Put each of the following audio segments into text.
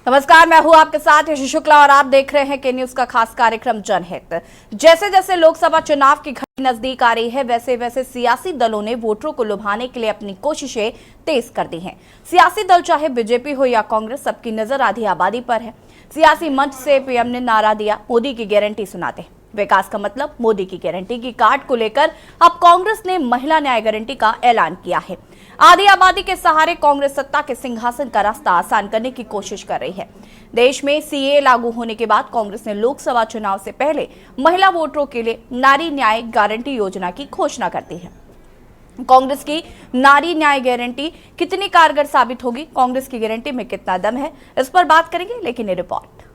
नमस्कार, मैं हूं आपके साथ यश शुक्ला और आप देख रहे हैं के न्यूज का खास कार्यक्रम जनहित। जैसे जैसे लोकसभा चुनाव की घड़ी नजदीक आ रही है, वैसे वैसे सियासी दलों ने वोटरों को लुभाने के लिए अपनी कोशिशें तेज कर दी हैं। सियासी दल चाहे बीजेपी हो या कांग्रेस, सबकी नजर आधी आबादी पर है। सियासी मंच से पीएम ने नारा दिया, मोदी की गारंटी सुनाते। विकास का मतलब मोदी की गारंटी की कार्ड को लेकर अब कांग्रेस ने महिला न्याय गारंटी का ऐलान किया है। आधी आबादी के सहारे कांग्रेस सत्ता के सिंहासन का रास्ता आसान करने की कोशिश कर रही है। देश में सीए लागू होने के बाद कांग्रेस ने लोकसभा चुनाव से पहले महिला वोटरों के लिए नारी न्याय गारंटी योजना की घोषणा कर दी है। कांग्रेस की नारी न्याय गारंटी कितनी कारगर साबित होगी, कांग्रेस की गारंटी में कितना दम है, इस पर बात करेंगे, लेकिन ये रिपोर्ट।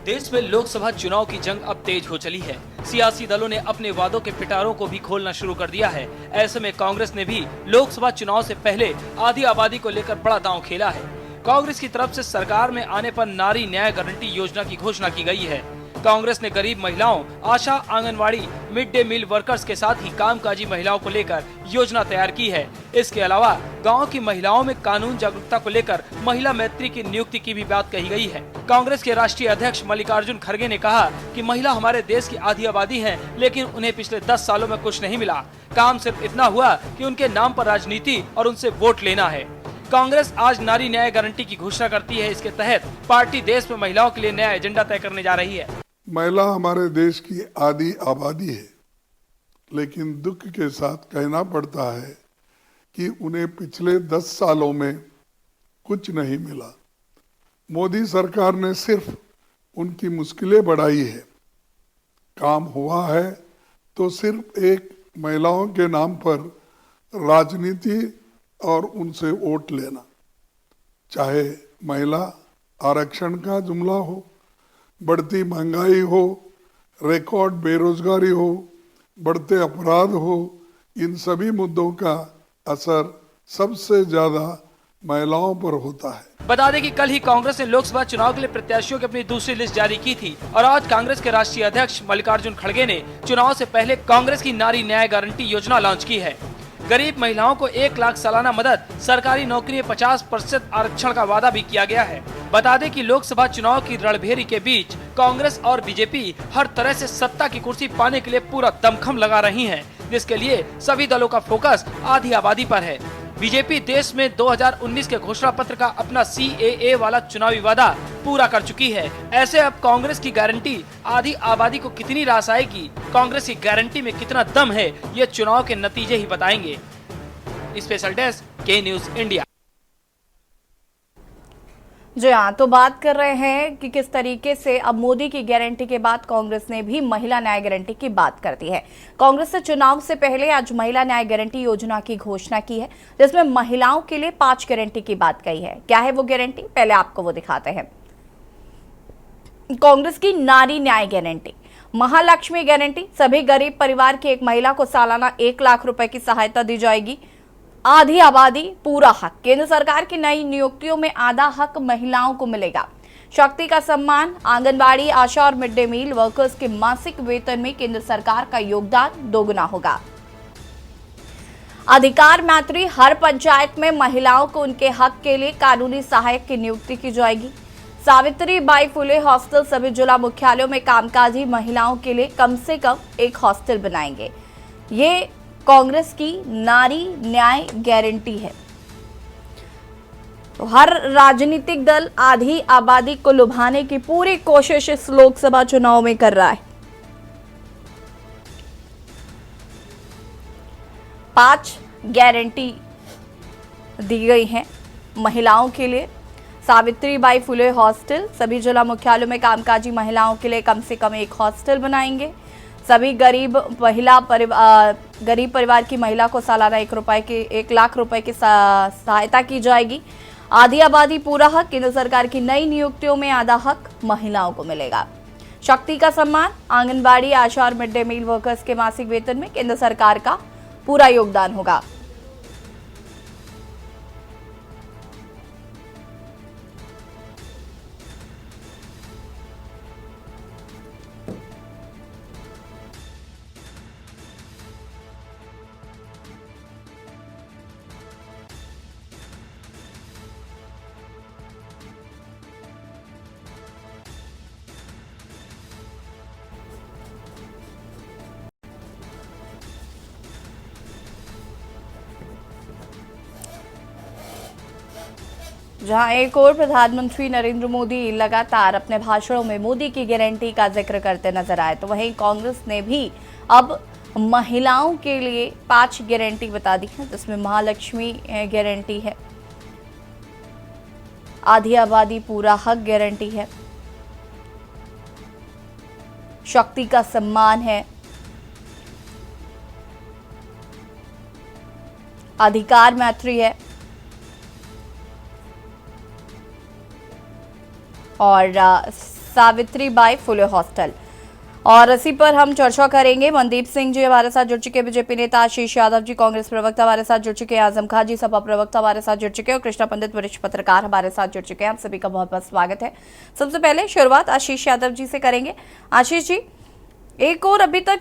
देश में लोकसभा चुनाव की जंग अब तेज हो चली है। सियासी दलों ने अपने वादों के पिटारों को भी खोलना शुरू कर दिया है। ऐसे में कांग्रेस ने भी लोकसभा चुनाव से पहले आधी आबादी को लेकर बड़ा दांव खेला है। कांग्रेस की तरफ से सरकार में आने पर नारी न्याय गारंटी योजना की घोषणा की गई है। कांग्रेस ने गरीब महिलाओं, ASHA, anganwadi, mid day meal workers के साथ ही कामकाजी महिलाओं को लेकर योजना तैयार की है। इसके अलावा गांव की महिलाओं में कानून जागरूकता को लेकर महिला मैत्री की नियुक्ति की भी बात कही गई है। कांग्रेस के राष्ट्रीय अध्यक्ष मल्लिकार्जुन खड़गे ने कहा कि महिला हमारे देश की आधी आबादी है, लेकिन उन्हें पिछले 10 सालों में कुछ नहीं मिला। काम सिर्फ इतना हुआ कि उनके नाम पर राजनीति और उनसे वोट लेना है। कांग्रेस आज नारी न्याय गारंटी की घोषणा करती है। इसके तहत पार्टी देश में महिलाओं के लिए नया एजेंडा तय करने जा रही है। महिला हमारे देश की आधी आबादी है, लेकिन दुख के साथ कहना पड़ता है कि उन्हें पिछले 10 सालों में कुछ नहीं मिला। मोदी सरकार ने सिर्फ उनकी मुश्किलें बढ़ाई है। काम हुआ है तो सिर्फ एक महिलाओं के नाम पर राजनीति और उनसे वोट लेना, चाहे महिला आरक्षण का जुमला हो, बढ़ती महंगाई हो, रिकॉर्ड बेरोजगारी हो, बढ़ते अपराध हो, इन सभी मुद्दों का असर सबसे ज्यादा महिलाओं पर होता है। बता दें कि कल ही कांग्रेस ने लोकसभा चुनाव के लिए प्रत्याशियों की अपनी दूसरी लिस्ट जारी की थी और आज कांग्रेस के राष्ट्रीय अध्यक्ष मल्लिकार्जुन खड़गे ने चुनाव से पहले कांग्रेस की नारी न्याय गारंटी योजना लॉन्च की है। गरीब महिलाओं को 1 लाख सालाना मदद, सरकारी नौकरी में 50% आरक्षण का वादा भी किया गया है। बता दें कि लोकसभा चुनाव की रणभेरी के बीच कांग्रेस और बीजेपी हर तरह से सत्ता की कुर्सी पाने के लिए पूरा दमखम लगा रही हैं, जिसके लिए सभी दलों का फोकस आधी आबादी पर है। बीजेपी देश में 2019 के घोषणा पत्र का अपना CAA वाला चुनावी वादा पूरा कर चुकी है। ऐसे अब कांग्रेस की गारंटी आधी आबादी को कितनी रास आएगी, कांग्रेस की गारंटी में कितना दम है, ये चुनाव के नतीजे ही बताएंगे। स्पेशल डेस्क, के न्यूज इंडिया। जी हाँ, तो बात कर रहे हैं कि किस तरीके से अब मोदी की गारंटी के बाद कांग्रेस ने भी महिला न्याय गारंटी की बात कर दी है। कांग्रेस ने चुनाव से पहले आज महिला न्याय गारंटी योजना की घोषणा की है, जिसमें महिलाओं के लिए 5 गारंटी की बात कही है। क्या है वो गारंटी, पहले आपको वो दिखाते हैं। कांग्रेस की नारी न्याय गारंटी, महालक्ष्मी गारंटी, सभी गरीब परिवार की एक महिला को सालाना 1 लाख रुपए की सहायता दी जाएगी। आधी आबादी पूरा हक, केंद्र सरकार की नई नियुक्तियों में आधा हक महिलाओं को मिलेगा। शक्ति का सम्मान, आंगनबाड़ी, आशा और मिड डे मील वर्कर्स के मासिक वेतन में केंद्र सरकार का योगदान दोगुना होगा। अधिकार मैत्री, हर पंचायत में महिलाओं को उनके हक के लिए कानूनी सहायक की नियुक्ति की जाएगी। सावित्रीबाई फुले हॉस्टल, सभी जिला मुख्यालयों में कामकाजी महिलाओं के लिए कम से कम एक हॉस्टल बनाएंगे। ये कांग्रेस की नारी न्याय गारंटी है। तो हर राजनीतिक दल आधी आबादी को लुभाने की पूरी कोशिश इस लोकसभा चुनाव में कर रहा है। 5 गारंटी दी गई हैं महिलाओं के लिए। सावित्रीबाई फुले हॉस्टल, सभी जिला मुख्यालयों में कामकाजी महिलाओं के लिए कम से कम एक हॉस्टल बनाएंगे। सभी गरीब परिवार की महिला को सालाना 1 लाख रुपए की सहायता की जाएगी। आधी आबादी पूरा हक, केंद्र सरकार की नई नियुक्तियों में आधा हक महिलाओं को मिलेगा। शक्ति का सम्मान, आंगनबाड़ी, आशा और मिड डे मील वर्कर्स के मासिक वेतन में केंद्र सरकार का पूरा योगदान होगा। जहां एक और प्रधानमंत्री नरेंद्र मोदी लगातार अपने भाषणों में मोदी की गारंटी का जिक्र करते नजर आए, तो वहीं कांग्रेस ने भी अब महिलाओं के लिए 5 गारंटी बता दी है, जिसमें महालक्ष्मी गारंटी है, आधी आबादी पूरा हक गारंटी है, शक्ति का सम्मान है, अधिकार मैत्री है और सावित्रीबाई फुले हॉस्टल। और इसी पर हम चर्चा करेंगे। मनदीप सिंह जी हमारे साथ जुड़ चुके, बीजेपी नेता आशीष यादव जी कांग्रेस प्रवक्ता हमारे साथ जुड़ चुके हैं, आजम खान जी सपा प्रवक्ता हमारे साथ जुड़ चुके हैं और कृष्णा पंडित वरिष्ठ पत्रकार हमारे साथ जुड़ चुके हैं। आप सभी का बहुत बहुत स्वागत है। सबसे पहले शुरुआत आशीष यादव जी से करेंगे। आशीष जी, एक और अभी तक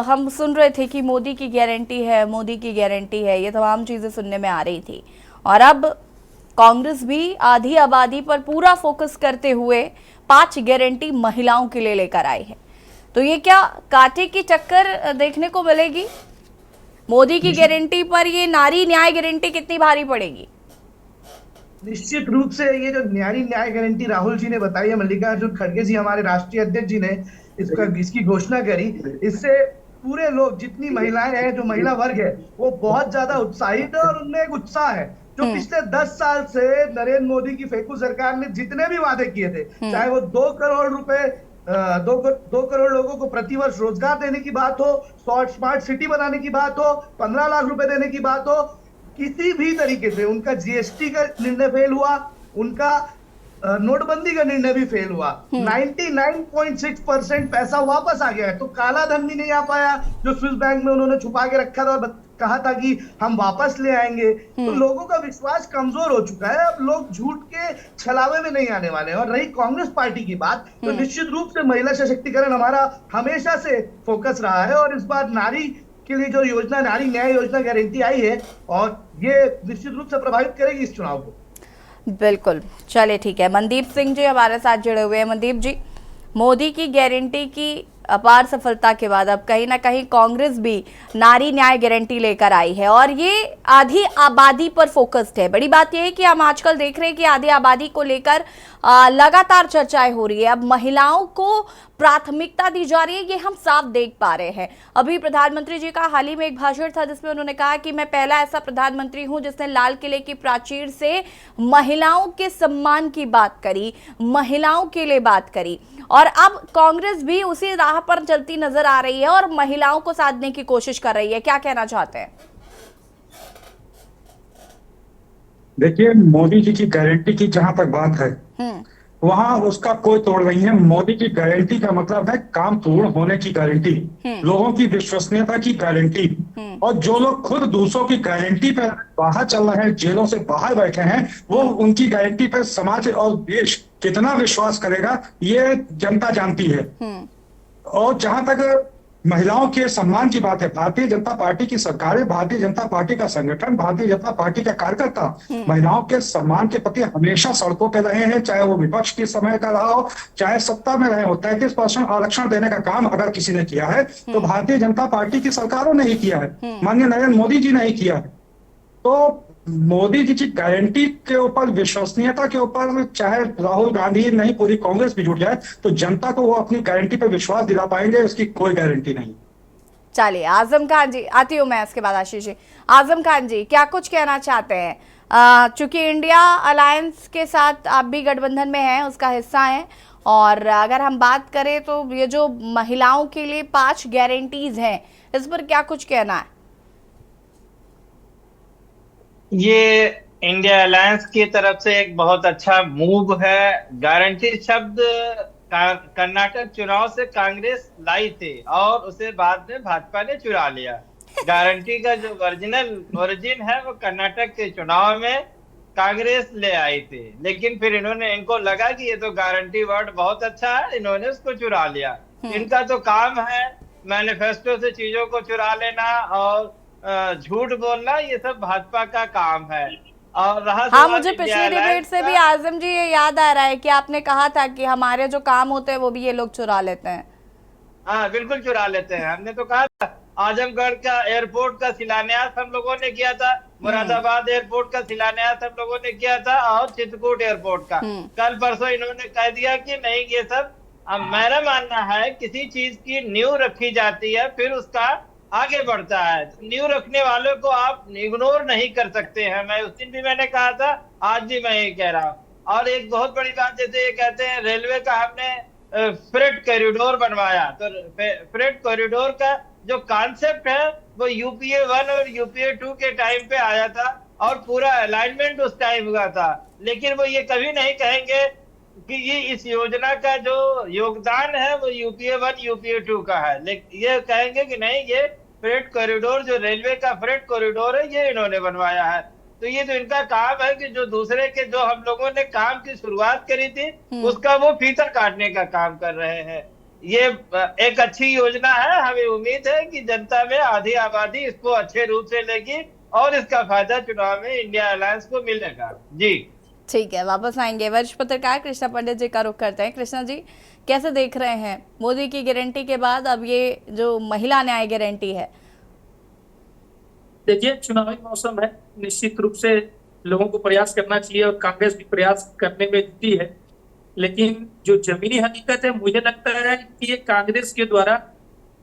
हम सुन रहे थे कि मोदी की गारंटी है, मोदी की गारंटी है, ये तमाम चीजें सुनने में आ रही थी, और अब कांग्रेस भी आधी आबादी पर पूरा फोकस करते हुए 5 गारंटी महिलाओं के लिए लेकर आई है। तो ये क्या कांटे की टक्कर देखने को मिलेगी? मोदी की गारंटी पर ये नारी न्याय गारंटी कितनी भारी पड़ेगी? निश्चित रूप से ये जो नारी न्याय गारंटी राहुल जी ने बताई है, मल्लिकार्जुन खड़गे जी हमारे राष्ट्रीय अध्यक्ष जी ने इसकी घोषणा करी, इससे पूरे लोग, जितनी महिलाएं हैं, जो महिला वर्ग है, वो बहुत ज्यादा उत्साहित है और उनमें एक उत्साह है। जो पिछले 10 साल से नरेंद्र मोदी की फेकू सरकार ने जितने भी वादे किए थे, चाहे वो 2 करोड़ रुपए 2 करोड़ लोगों को प्रतिवर्ष रोजगार देने की बात हो, स्मार्ट सिटी बनाने की बात हो, 15 लाख रुपए देने की बात हो, किसी भी तरीके से उनका जीएसटी का निर्णय फेल हुआ, उनका नोटबंदी का निर्णय भी फेल हुआ। 99.6% पैसा वापस आ गया है, तो काला धन भी नहीं आ पाया जो स्विस बैंक में उन्होंने छुपा के रखा था और कहा था कि हम वापस ले आएंगे। तो लोगों का विश्वास कमजोर हो चुका है, अब लोग झूठ के छलावे में नहीं आने वाले हैं। और रही कांग्रेस पार्टी की बात, तो निश्चित रूप से महिला सशक्तिकरण हमारा हमेशा से फोकस रहा है, और इस बार नारी के लिए जो योजना, नारी न्याय योजना गारंटी आई है, और ये निश्चित रूप से प्रभावित करेगी इस चुनाव को। बिल्कुल, चलिए ठीक है। मनदीप सिंह जी हमारे साथ जुड़े हुए हैं। मनदीप जी, मोदी की गारंटी की अपार सफलता के बाद अब कहीं ना कहीं कांग्रेस भी नारी न्याय गारंटी लेकर आई है, और ये आधी आबादी पर फोकस्ड है। बड़ी बात यह है कि हम आजकल देख रहे हैं कि आधी आबादी को लेकर लगातार चर्चाएं हो रही है। अब महिलाओं को प्राथमिकता दी जा रही है, ये हम साफ देख पा रहे हैं। अभी प्रधानमंत्री जी का हाल ही में एक भाषण था जिसमें उन्होंने कहा कि मैं पहला ऐसा प्रधानमंत्री हूं जिसने लाल किले की प्राचीर से महिलाओं के सम्मान की बात करी, महिलाओं के लिए बात करी, और अब कांग्रेस भी उसी राह पर चलती नजर आ रही है और महिलाओं को साधने की कोशिश कर रही है। क्या कहना चाहते हैं? देखिए, मोदी जी की गारंटी की जहां तक बात है, वहां उसका कोई तोड़ नहीं है। मोदी की गारंटी का मतलब है काम पूर्ण होने की गारंटी, लोगों की विश्वसनीयता की गारंटी। और जो लोग खुद दूसरों की गारंटी पर बाहर चल रहे हैं, जेलों से बाहर बैठे हैं, वो उनकी गारंटी पर समाज और देश कितना विश्वास करेगा, ये जनता जानती है। और जहां तक महिलाओं के सम्मान की बात है, भारतीय जनता पार्टी की सरकारें, भारतीय जनता पार्टी का संगठन, भारतीय जनता पार्टी का कार्यकर्ता महिलाओं के सम्मान के प्रति हमेशा सड़कों पर रहे हैं, चाहे वो विपक्ष के समय का रहा हो, चाहे सत्ता में रहे हो। 33% आरक्षण देने का काम अगर किसी ने किया है तो भारतीय जनता पार्टी की सरकारों ने ही किया है, माननीय नरेंद्र मोदी जी ने ही किया है। तो मोदी जी की गारंटी के ऊपर, विश्वसनीयता के ऊपर, चाहे राहुल गांधी नहीं, पूरी कांग्रेस भी जुट जाए, तो जनता को वो अपनी गारंटी पर विश्वास दिला पाएंगे, इसकी कोई गारंटी नहीं। चलिए, आजम खान जी, आती हूँ मैं इसके बाद आशीष जी। आजम खान जी, क्या कुछ कहना चाहते हैं? चूंकि इंडिया अलायंस के साथ आप भी गठबंधन में हैं, उसका हिस्सा हैं, और अगर हम बात करें तो ये जो महिलाओं के लिए 5 गारंटीज हैं, इस पर क्या कुछ कहना है? ये इंडिया अलायंस की तरफ से एक बहुत अच्छा मूव है। गारंटी शब्द कर्नाटक चुनाव से कांग्रेस लाई थी और उसे बाद में भाजपा ने चुरा लिया। गारंटी का जो ओरिजिन है वो कर्नाटक के चुनाव में कांग्रेस ले आई थी, लेकिन फिर इनको लगा कि ये तो गारंटी वर्ड बहुत अच्छा है, इन्होंने उसको चुरा लिया। इनका तो काम है मैनिफेस्टो से चीजों को चुरा लेना और झूठ बोलना, ये सब भाजपा का काम है। और रहा हाँ, मुझे पिछले डिबेट से भी आजम जी ये याद आ रहा है कि आपने कहा था कि हमारे जो काम होते हैं वो भी ये लोग चुरा लेते हैं। हाँ, बिल्कुल चुरा लेते हैं। हमने तो कहा था, आजमगढ़ का एयरपोर्ट का शिलान्यास हम लोगों ने किया था, मुरादाबाद एयरपोर्ट का शिलान्यास हम लोगों ने किया था और चित्रकूट एयरपोर्ट का। कल परसों इन्होंने कह दिया कि नहीं ये सब। अब मेरा मानना है किसी चीज की नींव रखी जाती है फिर उसका आगे बढ़ता है। नींव रखने वालों को आप इग्नोर नहीं कर सकते हैं। मैं उस दिन भी मैंने कहा था, आज भी मैं ये कह रहा हूँ। और एक बहुत बड़ी बात, जैसे ये कहते हैं रेलवे का हमने फ्रेट कॉरिडोर बनवाया, तो फ्रेट कॉरिडोर का जो कॉन्सेप्ट है वो यूपीए 1 और यूपीए 2 के टाइम पे आया था और पूरा अलाइनमेंट उस टाइम हुआ था। लेकिन वो ये कभी नहीं कहेंगे कि ये इस योजना का जो योगदान है वो यूपीए 1 यूपीए 2 का है। लेकिन ये कहेंगे कि नहीं, ये फ्रेट कॉरिडोर जो रेलवे का फ्रेट कॉरिडोर है ये इन्होंने बनवाया है। तो ये तो इनका काम है कि जो दूसरे के जो हम लोगों ने काम की शुरुआत करी थी उसका वो फीता काटने का काम कर रहे हैं। ये एक अच्छी योजना है। हमें उम्मीद है कि जनता में आधी आबादी इसको अच्छे रूप से लेगी और इसका फायदा चुनाव में इंडिया अलायंस को मिलेगा। जी ठीक है, वापस आएंगे। वरिष्ठ पत्रकार कृष्णा पंडित जी का रुख करते हैं। कृष्णा जी, कैसे देख रहे हैं मोदी की गारंटी के बाद अब ये जो महिला न्याय गारंटी है? देखिए, चुनावी मौसम है, निश्चित रूप से लोगों को प्रयास करना चाहिए और कांग्रेस भी प्रयास करने में जुटी है। लेकिन जो जमीनी हकीकत है, मुझे लगता है कि ये कांग्रेस के द्वारा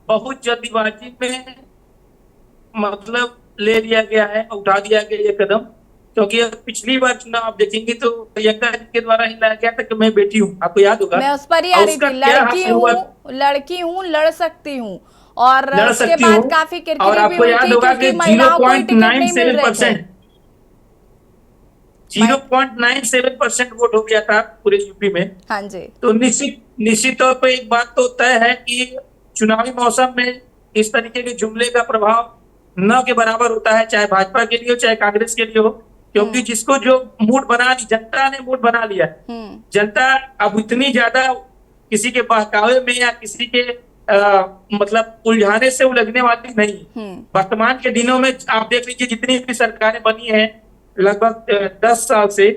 बहुत जल्दीबाजी में मतलब ले लिया गया है, उठा दिया गया ये कदम। क्योंकि पिछली बार चुनाव आप देखेंगे तो प्रियंका जी के द्वारा ही लाया गया था कि मैं बेटी हूँ, आपको याद होगा। मैं उस पर ही आ रही थी, लड़की हूँ, लड़ सकती हूँ। और उसके बाद काफी किरकिरी भी हुई थी क्योंकि महिलाओं को टिकट नहीं मिल रहे थे। 0.97% वोट हो गया था पूरे यूपी में। हाँ जी। तो निश्चित तौर पर एक बात तो तय है कि चुनावी मौसम में इस तरीके के जुमले का प्रभाव न के बराबर होता है, चाहे भाजपा के लिए हो चाहे कांग्रेस के लिए हो। क्योंकि जिसको जो मूड बना ली, जनता ने मूड बना लिया। जनता अब इतनी ज्यादा किसी के बहकावे में या किसी के मतलब उलझाने से उलझने वाली नहीं। वर्तमान के दिनों में आप देख लीजिए, जितनी भी सरकारें बनी है लगभग 10 साल से,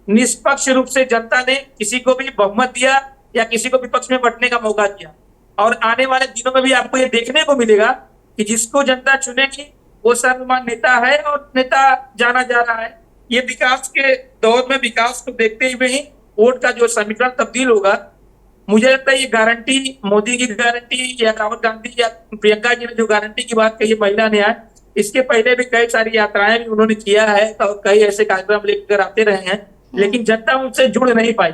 निष्पक्ष रूप से जनता ने किसी को भी बहुमत दिया या किसी को विपक्ष में बंटने का मौका दिया। और आने वाले दिनों में भी आपको ये देखने को मिलेगा कि जिसको जनता चुनेगी वो सर्वमान्य नेता है और नेता जाना जा रहा है। ये विकास के दौर में विकास को देखते हुए ही वोट का जो समीकरण तब्दील होगा। मुझे लगता है ये गारंटी, मोदी की गारंटी या राहुल गांधी या प्रियंका जी ने जो गारंटी की बात कही महिला न्याय, इसके पहले भी कई सारी यात्राएं भी उन्होंने किया है और कई ऐसे कार्यक्रम लेकर आते रहे हैं। लेकिन जनता उनसे जुड़ नहीं पाई।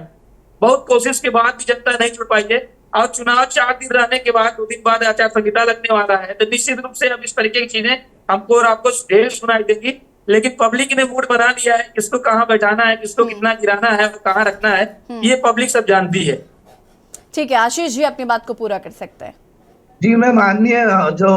बहुत कोशिश के बाद भी जनता नहीं जुड़ पाई है। और चुनाव 4 दिन रहने के बाद 2 दिन बाद आचार संहिता लगने वाला है, तो निश्चित रूप से अब इस तरीके की चीजें हमको और आपको ढेर सुनाई देगी। लेकिन पब्लिक ने मूड बना लिया है, किसको कहाँ बजाना है, किसको कितना गिराना है और कहाँ रखना है, ये पब्लिक सब जानती है। ठीक है, आशीष जी अपनी बात को पूरा कर सकते हैं। जी, मैं माननीय जो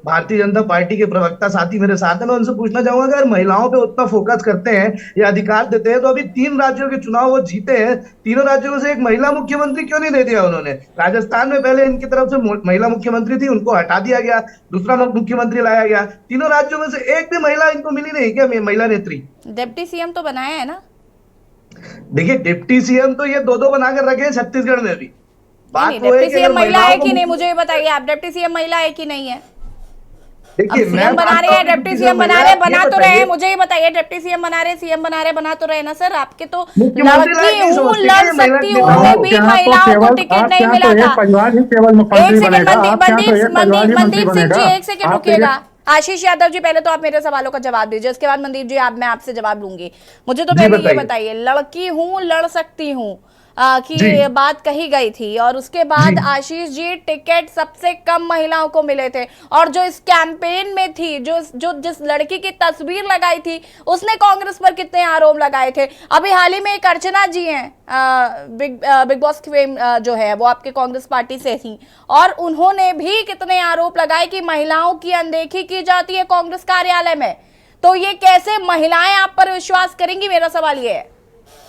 भारतीय जनता पार्टी के प्रवक्ता साथी मेरे साथ हैं, मैं उनसे पूछना चाहूंगा, अगर महिलाओं पे उतना फोकस करते हैं या अधिकार देते हैं तो अभी 3 राज्यों के चुनाव वो जीते हैं, तीनों राज्यों में से एक महिला मुख्यमंत्री क्यों नहीं दे दिया उन्होंने? राजस्थान में पहले इनकी तरफ से महिला मुख्यमंत्री थी, उनको हटा दिया गया, दूसरा मुख्यमंत्री लाया गया। तीनों राज्यों में से एक भी महिला इनको मिली नहीं क्या, महिला नेत्री? डिप्टी सीएम तो बनाया है ना? देखिए, डिप्टी सीएम तो ये 2-2 बनाकर रखे हैं छत्तीसगढ़ में भी। डिप्टी सीएम महिला है कि नहीं, मुझे ये बताइए। आप डिप्टी सीएम महिला है कि नहीं है? देखिए, सीएम बना रहे हैं, डिप्टी सीएम बना रहे, बना तो रहे हैं, मुझे ये बताइए। डिप्टी सीएम बना रहे, सीएम बना रहे, बना तो रहे ना सर। आपके तो लड़की हूँ, लड़ सकती हूँ में भी महिलाओं को टिकट नहीं मिला था। एक सेकंड मनदीप सिंह जी, एक सेकंड रुकिएगा। आशीष यादव जी, पहले तो आप मेरे सवालों का जवाब दीजिए, उसके बाद मनदीप जी मैं आपसे जवाब लूंगी। मुझे तो पहले ये बताइए, लड़की हूँ, लड़ सकती हूँ की बात कही गई थी और उसके बाद आशीष जी टिकट सबसे कम महिलाओं को मिले थे। और जो इस कैंपेन में थी, जिस लड़की की तस्वीर लगाई थी, उसने कांग्रेस पर कितने आरोप लगाए थे। अभी हाल ही में एक अर्चना जी हैं, बिग बॉस फेम जो है वो आपके कांग्रेस पार्टी से थी, और उन्होंने भी कितने आरोप लगाए कि महिलाओं की अनदेखी की जाती है कांग्रेस कार्यालय में। तो ये कैसे महिलाएं आप पर विश्वास करेंगी, मेरा सवाल ये है।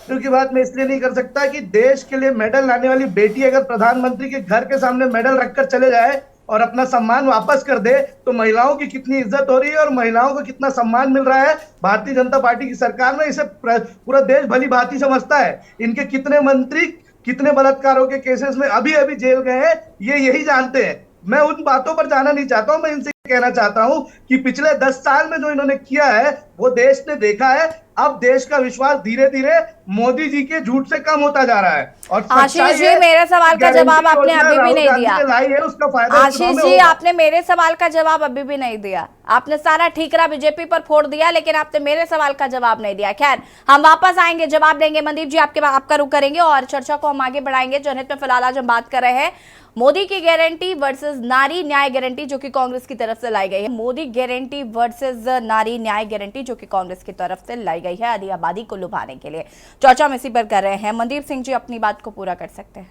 की बात मैं इसलिए नहीं कर सकता कि देश के लिए मेडल लाने वाली बेटी अगर प्रधानमंत्री के घर के सामने मेडल रखकर चले जाए और अपना सम्मान वापस कर दे तो महिलाओं की कितनी इज्जत हो रही है और महिलाओं को कितना सम्मान मिल रहा है। भारतीय जनता पार्टी की सरकार में इसे पूरा देश भली भांति समझता है। इनके कितने मंत्री कितने बलात्कारों के केसेस में अभी अभी जेल गए हैं, ये यही जानते हैं। मैं उन बातों पर जाना नहीं चाहता हूं। मैं इनसे कहना चाहता हूं कि पिछले 10 साल में जो इन्होंने किया है वो देश ने देखा है। अब देश का विश्वास धीरे धीरे मोदी जी के झूठ से कम होता जा रहा है। और आशीष जी, मेरे सवाल का जवाब आपने अभी भी नहीं दिया। लाई है, उसका फायदा आशीष जी, आपने मेरे सवाल का जवाब अभी भी नहीं दिया। आपने सारा ठीकरा बीजेपी पर फोड़ दिया, लेकिन आपने मेरे सवाल का जवाब नहीं दिया। खैर, हम वापस आएंगे, जवाब देंगे। मनदीप जी, आपका रुख करेंगे और चर्चा को हम आगे बढ़ाएंगे। जनहित में फिलहाल आज हम बात कर रहे हैं मोदी की गारंटी वर्सेस नारी न्याय गारंटी, जो कि कांग्रेस की तरफ से लाई गई है। मोदी गारंटी वर्सेस नारी न्याय गारंटी, जो कि कांग्रेस की तरफ से लाई गई है आधी आबादी को लुभाने के लिए। चर्चा हम इसी पर कर रहे हैं। मनदीप सिंह जी, अपनी बात को पूरा कर सकते हैं।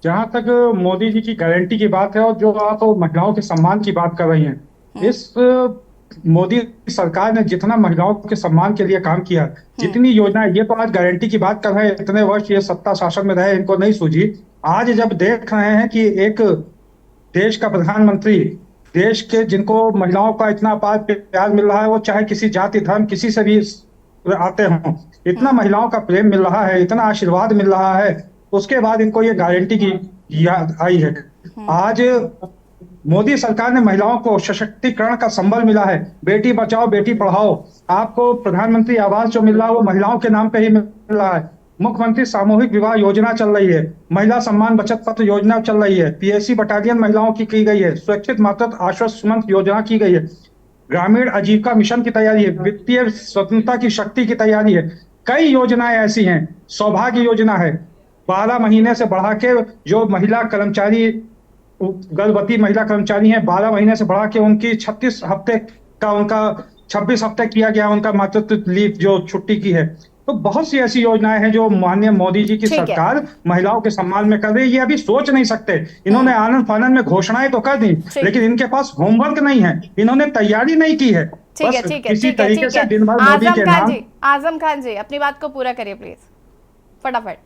जहां तक मोदी जी की गारंटी की बात है और जो आप महिलाओं के सम्मान की बात कर रही हैं, इस मोदी सरकार ने जितना महिलाओं के सम्मान के लिए काम किया, जितनी योजना, ये तो आज गारंटी की बात कर रहे हैं, इतने वर्ष ये सत्ता शासन में रहे, इनको नहीं सूझी। आज जब देख रहे हैं कि एक देश का प्रधानमंत्री, देश के जिनको महिलाओं का इतना अपार प्यार मिल रहा है, वो चाहे किसी जाति धर्म किसी से भी आते हों, इतना महिलाओं का प्रेम मिल रहा है, इतना आशीर्वाद मिल रहा है, उसके बाद इनको ये गारंटी की याद आई है। आज मोदी सरकार ने महिलाओं को सशक्तिकरण का संबल मिला है। बेटी बचाओ बेटी पढ़ाओ, आपको प्रधानमंत्री आवास जो मिल रहा है वो महिलाओं के नाम पे ही मिल रहा है। मुख्यमंत्री सामूहिक विवाह योजना चल रही है, महिला सम्मान बचत पत्र योजना चल रही है, पीएससी बटालियन महिलाओं की गई है, स्वैच्छिक मातृत्व आश्वस्त योजना की गई है, ग्रामीण आजीविका मिशन की तैयारी है, वित्तीय स्वतंत्रता की शक्ति की तैयारी है। कई योजनाएं ऐसी हैं, सौभाग्य योजना है, 12 महीने से बढ़ा के जो महिला कर्मचारी, गर्भवती महिला कर्मचारी हैं, 12 महीने से बढ़ा के उनकी 26 हफ्ते किया गया उनका मातृत्व लीव जो छुट्टी की है। तो बहुत सी ऐसी योजनाएं हैं जो माननीय मोदी जी की सरकार महिलाओं के सम्मान में कर रही है। ये अभी सोच नहीं सकते। इन्होंने आनंद फानंद में घोषणाएं तो कर दी, लेकिन इनके पास होमवर्क नहीं है, इन्होंने तैयारी नहीं की है। ठीक है, ठीक है, किसी ठीक है, तरीके ठीक से दिन भर है। मोदी के नाम। आजम खान जी, अपनी बात को पूरा करिए प्लीज, फटाफट।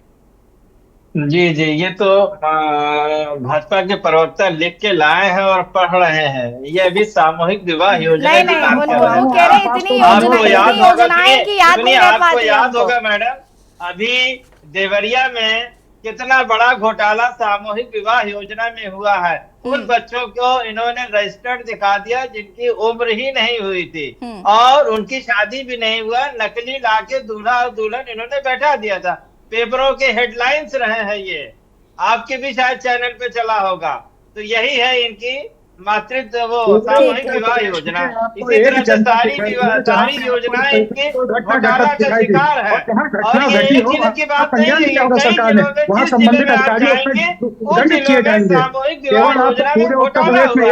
जी जी, ये तो भाजपा के प्रवक्ता लिख के लाए हैं और पढ़ रहे हैं। ये अभी सामूहिक विवाह योजना नहीं की नहीं, बात कर रहे वो हैं। कह रहे इतनी आपको योजनाएं की याद नहीं रह आपको पाती याद हमको। होगा मैडम, अभी देवरिया में कितना बड़ा घोटाला सामूहिक विवाह योजना में हुआ है। उन बच्चों को इन्होंने रजिस्टर्ड दिखा दिया जिनकी उम्र ही नहीं हुई थी और उनकी शादी भी नहीं हुआ, नकली लाके दूल्हा और दुल्हन इन्होंने बैठा दिया था। पेपरों के हेडलाइंस रहे हैं, ये आपके भी शायद चैनल पे चला होगा। तो यही है इनकी मातृत्व वो सामूहिक विवाह योजना। इसी तरह से सारी योजनाएं इनकी घोटाला का शिकार है। और ये एक जिले की बात नहीं है, कई जिलों में जिस जिले में आप जाएंगे उस जिलों में सामूहिक विवाह योजना में घोटाला हुआ है।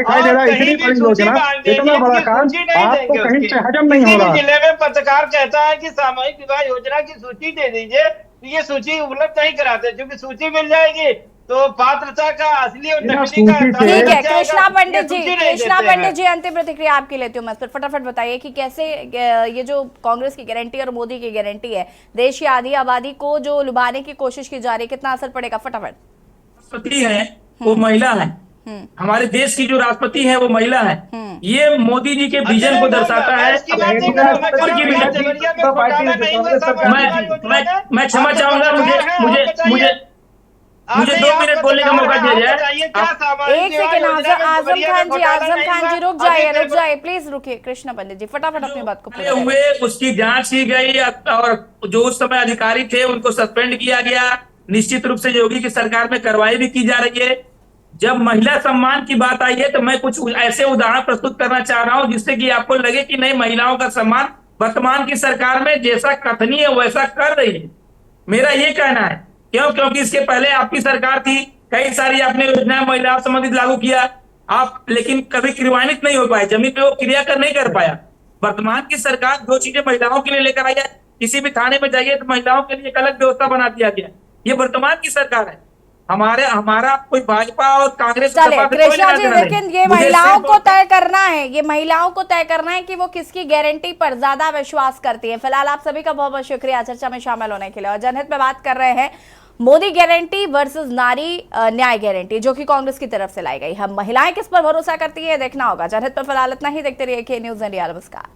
और कहीं भी सूची मांग देंगे, सूची नहीं देंगे उसकी। किसी भी जिले में पत्रकार कहता है कि सामूहिक विवाह योजना की सूची दे दीजिए, तो ये सूची उपलब्ध नहीं कराते, क्योंकि सूची मिल जाएगी तो पात्रता का असली और नकली का ठीक है। कृष्णा पंडित जी, अंतिम प्रतिक्रिया आपकी लेती हूँ मैं। फिर फटाफट बताइए कि कैसे ये जो कांग्रेस की गारंटी और मोदी की गारंटी है, देश की आधी आबादी को जो लुभाने की कोशिश की जा रही है, कितना असर पड़ेगा? फटाफट। राष्ट्रपति है वो महिला है, हमारे देश की जो राष्ट्रपति है वो महिला है। ये मोदी जी के विजन को दर्शाता है। मैं क्षमा चाहूंगा, मुझे 2 मिनट बोलने का मौका दिया जाए। एक सेकेंड, आजम खान जी रुक जाइए प्लीज, रुकिए। कृष्णा पंडित जी, फटाफट अपनी बात को पूरा हुए उसकी जांच की गई और जो उस समय अधिकारी थे उनको सस्पेंड किया गया। निश्चित रूप से योगी की सरकार में कार्रवाई भी की जा रही है। जब महिला सम्मान की बात आई है तो मैं कुछ ऐसे उदाहरण प्रस्तुत करना चाह रहा हूं जिससे कि आपको लगे कि नहीं, महिलाओं का सम्मान वर्तमान की सरकार में जैसा कथनीय है वैसा कर रही है। मेरा ये कहना है, क्योंकि इसके पहले आपकी सरकार थी, कई सारी आपने योजनाएं महिलाओं संबंधित लागू किया आप, लेकिन कभी क्रियान्वित नहीं हो पाए, जमीन पे वो क्रियाकर नहीं कर पाया। वर्तमान की सरकार जो चीजें महिलाओं के लिए लेकर आई है, किसी भी थाने में जाइए तो महिलाओं के लिए एक अलग व्यवस्था बना दिया गया। ये वर्तमान की सरकार है। हमारा कोई भाजपा और कांग्रेस। कृष्णा जी, लेकिन ये महिलाओं को तय करना है, ये महिलाओं को तय करना है कि वो किसकी गारंटी पर ज्यादा विश्वास करती है। फिलहाल आप सभी का बहुत बहुत शुक्रिया चर्चा में शामिल होने के लिए। और जनहित में बात कर रहे हैं मोदी गारंटी वर्सेस नारी न्याय गारंटी, जो कि कांग्रेस की तरफ से लाई गई। हम महिलाएं किस पर भरोसा करती है देखना होगा। जनहित पर फिलहाल इतना ही। देखते रहिए के न्यूज़ इंडिया। नमस्कार।